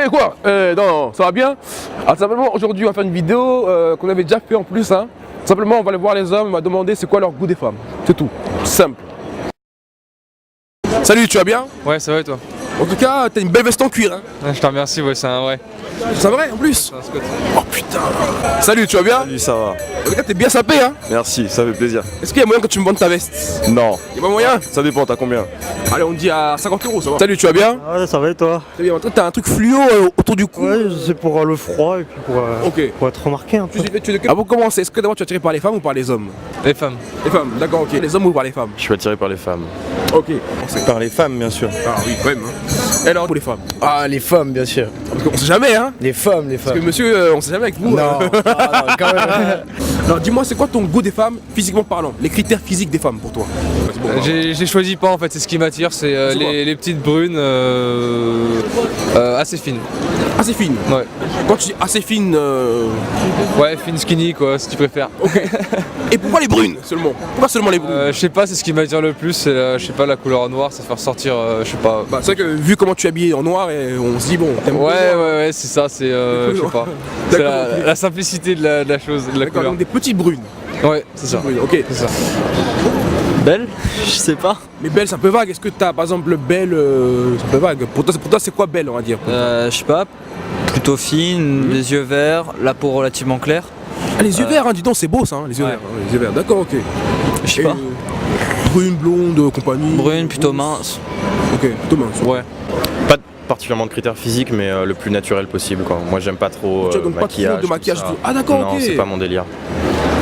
quoi non, ça va bien. Alors simplement aujourd'hui on va faire une vidéo qu'on avait déjà fait en plus. Hein. Simplement on va aller voir les hommes, on va demander c'est quoi leur goût des femmes. C'est tout, simple. Salut, tu vas bien? Ouais, ça va et toi? En tout cas, t'as une belle veste en cuir. Hein. Ouais, je te remercie, ouais, c'est un vrai. C'est vrai en plus? Oh putain. Salut, tu vas bien? Salut, ça va. En tout cas, t'es bien sapé, hein? Merci, ça fait plaisir. Est-ce qu'il y a moyen que tu me vendes ta veste? Non. Y'a pas moyen? Ça dépend, t'as combien? Allez, on dit à 50 €, ça va. Salut, tu vas bien? Ouais, ça va et toi? Très bien. En tout cas, t'as un truc fluo autour du cou. Ouais, c'est pour le froid et puis pour être remarqué un peu. Avant de commencer, est-ce que d'abord tu es attiré par les femmes ou par les hommes? Les femmes. Les femmes, d'accord, ok. Les hommes ou par les femmes? Je suis attiré par les femmes. Ok. Par les femmes, bien sûr. Ah oui, quand même. Hein. Et alors, pour les femmes? Ah, les femmes, bien sûr. Parce qu'on sait jamais, hein? Les femmes, Parce que monsieur, on sait jamais avec vous. Non, ah, non, quand même. Alors, dis-moi, c'est quoi ton goût des femmes, physiquement parlant? Les critères physiques des femmes pour toi? J'ai choisi pas en fait, c'est ce qui m'attire, c'est les petites brunes assez fines. Assez fines? Ouais. Quand tu dis assez fines. Ouais, fines skinny quoi, si tu préfères. Ok. Et pourquoi les brunes seulement? Pourquoi seulement les brunes? Je sais pas, c'est ce qui m'attire le plus, c'est je sais pas, la couleur noire, ça fait ressortir, je sais pas. Bah, c'est vrai que vu comment tu es habillé en noir, et on se dit bon, t'aimes Ouais, c'est ça, c'est je sais pas. C'est la simplicité de la chose, de la D'accord, couleur. donc des petites brunes. Ouais, c'est ça. Brunes, ok. C'est ça. Belle? Je sais pas. Mais belle, c'est un peu vague. Est-ce que t'as par exemple belle, c'est un peu vague. Pour toi, c'est quoi belle, on va dire? Je sais pas, plutôt fine, les yeux verts, la peau relativement claire. Ah, les yeux verts, hein, dis donc, c'est beau ça, hein, les yeux Ouais. verts. Hein, les yeux verts, d'accord, ok. Je sais Et, pas. Brune, blonde, compagnie. Brune, plutôt mince. Ok, plutôt mince. Ouais. Pas particulièrement de critères physiques, mais le plus naturel possible, quoi. Moi, j'aime pas trop Tu as donc pas maquillage. trop de maquillage tout et ça. tout. Ah, d'accord, Non, ok. c'est pas mon délire.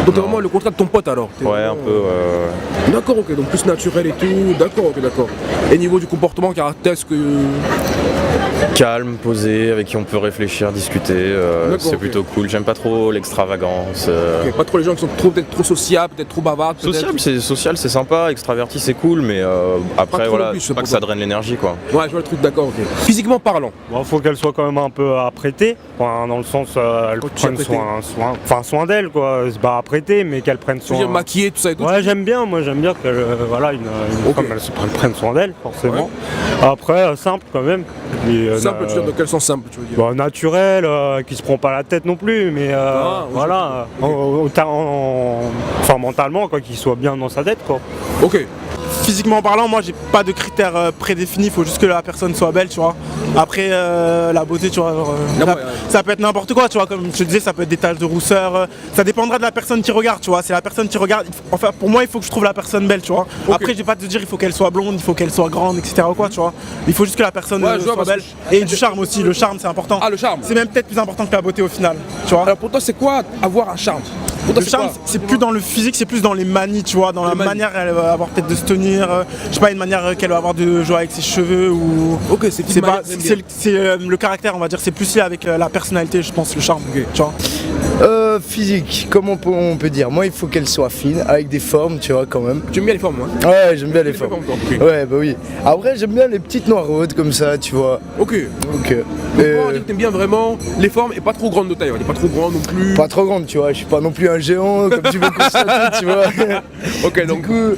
Donc Non. vraiment le contraire de ton pote alors. T'es Ouais, vraiment, un peu. D'accord, ok, donc plus naturel et tout. D'accord, ok, d'accord. Et niveau du comportement, caractère, est-ce que. Calme, posé, avec qui on peut réfléchir, discuter. D'accord, c'est ok. plutôt cool. J'aime pas trop l'extravagance. Ok, pas trop les gens qui sont peut-être trop sociables, peut-être trop bavards. peut-être. Social, c'est sympa. Extraverti, c'est cool, mais après, trop voilà, non plus, c'est pas pour que ça toi. draine l'énergie, quoi. Ouais, je vois le truc, d'accord, ok. Physiquement parlant. Bon, faut qu'elle soit quand même un peu apprêtée, enfin, dans le sens elle Quand tu prenne apprêtée. soin d'elle quoi. C'est pas apprêtée, mais qu'elle prenne Tu veux dire soin. maquillée, tout ça et tout. Ouais, j'aime bien qu'elle voilà une Ok. femme elle prenne soin d'elle forcément. Après simple quand même. Et, Simple, tu veux dire dans quel sens simple, tu veux dire? bah, naturel, qui se prend pas la tête non plus, mais oui, voilà, enfin mentalement quoi, qu'il soit bien dans sa tête quoi. Ok. Physiquement parlant, moi j'ai pas de critères prédéfinis, il faut juste que la personne soit belle, tu vois. Après la beauté, tu vois, ça peut être n'importe quoi, tu vois, comme je te disais, ça peut être des taches de rousseur, ça dépendra de la personne qui regarde, tu vois. C'est la personne qui regarde, enfin pour moi il faut que je trouve la personne belle, tu vois. Ok. Après je vais pas te dire il faut qu'elle soit blonde, il faut qu'elle soit grande, etc. ou quoi, tu vois. Il faut juste que la personne Ouais, je vois, soit parce belle. Et du charme aussi, le charme c'est important. Ah, le charme. C'est même peut-être plus important que la beauté au final, tu vois. Alors pour toi, c'est quoi avoir un charme? Pour toi, Le charme, quoi c'est plus dans le physique, c'est plus dans les manies, tu vois, dans la manies. manière qu'elle va avoir peut-être de se tenir, je sais pas, une manière qu'elle va avoir de jouer avec ses cheveux ou. Ok, c'est C'est pas, le caractère, on va dire, c'est plus lié avec la personnalité, je pense, le charme, tu vois. Physique, comment on peut dire? Moi, il faut qu'elle soit fine, avec des formes, tu vois, quand même. Tu aimes bien les formes, hein? Ouais, j'aime bien les Les formes. formes, toi, ok. Ouais, bah oui. Après, j'aime bien les petites noiraudes comme ça, tu vois. Ok. Donc, Donc, toi, on dit que t'aimes bien vraiment les formes et pas trop grandes de taille. Elle est pas trop grande non plus. pas trop grande, tu vois. Je suis pas non plus un géant, comme tu veux constater, tu vois. Ok, donc. Du coup,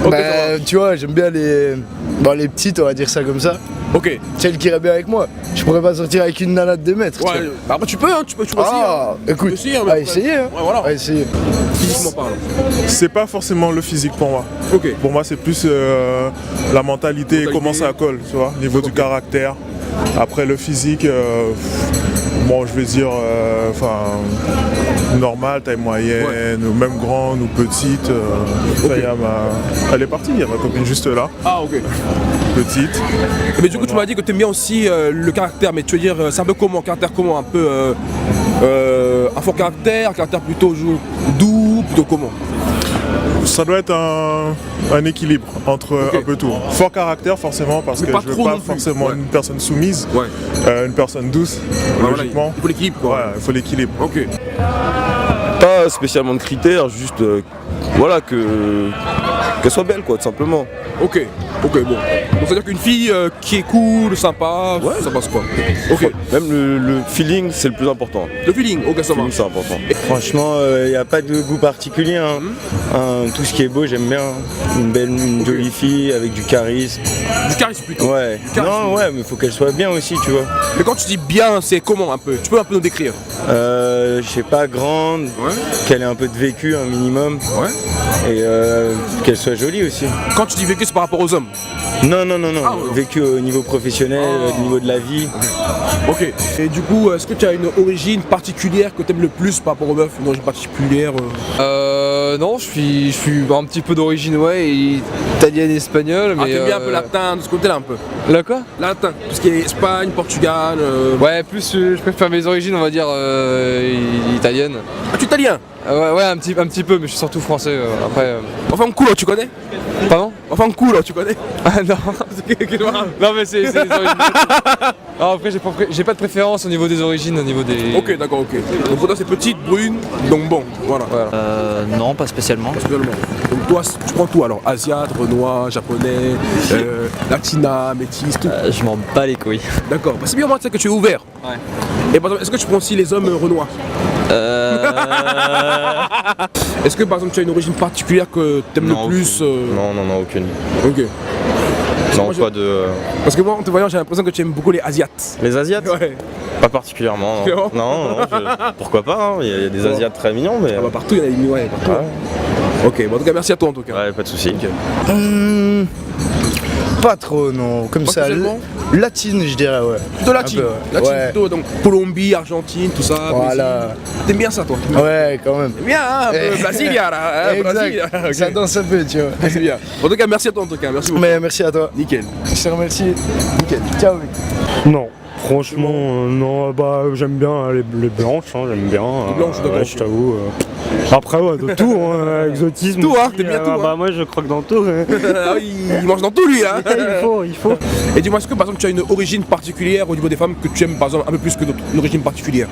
Ok, bah, ça va. tu vois, j'aime bien les petites, on va dire ça comme ça. Ok. Celles qui iraient bien avec moi. Je pourrais pas sortir avec une nana de 2 mètres. tu Ouais, vois. bah après tu peux, hein, tu peux essayer. Hein. Ah, écoute, Tu peux essayer, hein, mais à après- essayer. Hein. Ouais, voilà. À essayer. Physiquement parlant. C'est pas forcément le physique pour moi. Ok. Pour moi, c'est plus la mentalité et comment ça colle, tu vois, niveau du caractère. Après le physique, bon, je vais dire, normal, taille moyenne, ou même grande ou petite. Ça y est, elle est partie, il y a ma copine juste là, Ah, ok. petite. Mais du coup, tu m'as dit que t'aimes bien aussi le caractère, mais tu veux dire, c'est un peu comment? Caractère comment? Un peu. Un fort caractère, un caractère plutôt doux, plutôt comment? Ça doit être un équilibre entre Ok. un peu tout. Fort caractère forcément parce Mais que pas je veux trop pas non plus. forcément Ouais. une personne soumise, Ouais. une personne douce, Voilà, logiquement. il faut l'équilibre, quoi. Ouais, il faut l'équilibre. Ok. Pas spécialement de critères, juste voilà que qu'elle soit belle, quoi, tout simplement. Ok, bon. Donc c'est-à-dire qu'une fille qui est cool, sympa, ça passe quoi. Ok. Même le feeling, c'est le plus important. Le feeling, ok, ça marche. C'est important. Franchement, il n'y a pas de goût particulier. Hein. Tout ce qui est beau, j'aime bien. Une jolie fille avec du charisme. Du charisme plutôt. Ouais. Non, ouais, mais il faut qu'elle soit bien aussi, tu vois. Mais quand tu dis bien, c'est comment un peu? Tu peux un peu nous décrire? Je sais pas, grande, qu'elle ait un peu de vécu, un minimum. Ouais. Et qu'elle soit jolie aussi. Quand tu dis vécu, c'est par rapport aux hommes? Non. Vécu au niveau professionnel, au niveau de la vie. Ok. Et du coup, est-ce que tu as une origine particulière que tu aimes le plus par rapport aux meufs? Une origine particulière Non, je suis un petit peu d'origine italienne et espagnole. Mais t'aimes bien un peu latin, de ce côté-là un peu? Là quoi? Latin, tout ce qui est Espagne, Portugal. Ouais, plus je préfère mes origines, on va dire, italiennes. Ah, tu es italien? Ouais, un petit peu, mais je suis surtout français. Après. Enfin, culo, tu connais? Pardon? Enfin, culo, tu connais? Ah non. Non, mais c'est les origines. Non, après, j'ai pas de préférence au niveau des origines, au niveau des. Ok, d'accord, ok. Donc pour toi, c'est petite, brune, donc bon, voilà. Non, pas spécialement. Personnellement. Donc toi, tu prends tout alors? Asiate, renois, japonais, latina, métis, tout. Je m'en bats les couilles. D'accord. Bah, c'est bien, moi, tu sais que tu es ouvert. Ouais. Et par exemple, est-ce que tu prends aussi les hommes renois? Est-ce que par exemple tu as une origine particulière que t'aimes le plus? Non, aucune. Ok. Non, moi, pas de. Parce que moi en te voyant j'ai l'impression que tu aimes beaucoup les Asiates. Les Asiates? Ouais. Pas particulièrement. Non, pourquoi pas, hein. Il y a des Asiates très mignons, mais. Ah bah partout il y en a des ouais, partout. Ouais. Ok, bon en tout cas merci à toi en tout cas. Ouais, pas de soucis. Pas trop, non. Comme Pas ça, spécialement latine, je dirais, ouais. Plutôt latine. Un peu, ouais. Latine Ouais. plutôt, donc Colombie, Argentine, tout ça. Voilà. Brésil. T'aimes bien ça toi? Ouais, quand même. T'aimes bien, hein, un peu Brasilia là, hein, Exact. Brasilia. Ok. Ça danse un peu, tu vois. C'est bien. En tout cas merci à toi en tout cas, merci beaucoup. Mais merci à toi. Nickel. Je te remercie. Nickel. Ciao, mec. Non. Franchement, non, bah j'aime bien les blanches, hein, j'aime bien. Les blanches, d'accord. Ouais, je t'avoue. Après, ouais, de tout, hein, exotisme. Tout, hein, aussi, t'aimes bien tout, hein. Bah, moi je croque dans tout. Ah oui, il mange dans tout lui hein. Il faut. Et dis-moi, est-ce que par exemple tu as une origine particulière au niveau des femmes que tu aimes par exemple un peu plus que d'autres? Une origine particulière?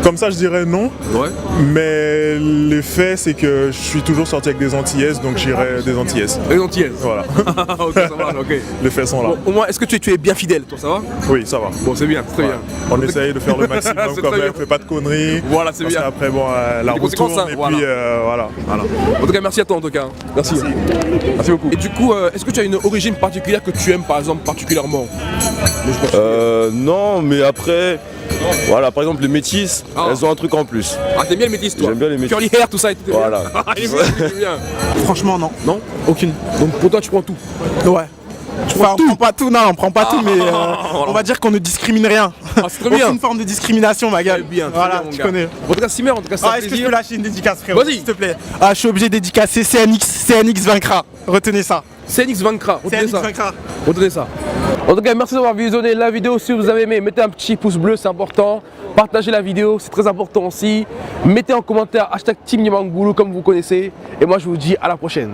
Comme ça, je dirais non. Ouais. Mais les faits, c'est que je suis toujours sorti avec des Antillaises, donc j'irai des Antillaises. Les Antillaises. Voilà. Ok, ça va, ok. Les faits sont là. Bon, au moins, est-ce que tu es bien fidèle, toi, ça va? Oui, ça va. Bon, c'est bien, c'est très bien. On essaye de faire le maximum C'est quand très même, bien. fais pas de conneries. Voilà, c'est parce bien. qu'après, bon, la Des route conséquences, tourne hein, et voilà. puis voilà. Voilà. En tout cas, merci à toi en tout cas. Merci. Merci beaucoup. Et du coup, est-ce que tu as une origine particulière que tu aimes par exemple particulièrement? Non, mais après, voilà, par exemple les métis, elles ont un truc en plus. Ah, t'aimes bien les métis toi? J'aime bien les métis. Curly hair, tout ça et tout. Voilà. Il est bien. Franchement, non. Non? Aucune. Donc pour toi, tu prends tout? Ouais. Enfin, on prend pas tout, non, on prend pas tout, mais on va dire qu'on ne discrimine rien. Ah, c'est très bien. Aucune forme de discrimination, ma gueule. Très bien, très Voilà, bien, mon tu gars. connais. En tout cas, Simer, en tout cas, c'est un Ah, est-ce que je plaisir. peux lâcher une dédicace, frérot? Vas-y. S'il te plaît. Ah, je suis obligé de dédicacer CNX vaincra. Retenez ça. CNX vaincra. Retenez CNX ça. vaincra. Retenez ça. En tout cas, merci d'avoir visionné la vidéo. Si vous avez aimé, mettez un petit pouce bleu, c'est important. Partagez la vidéo, c'est très important aussi. Mettez en commentaire #TeamNyamangulu comme vous connaissez. Et moi, je vous dis à la prochaine.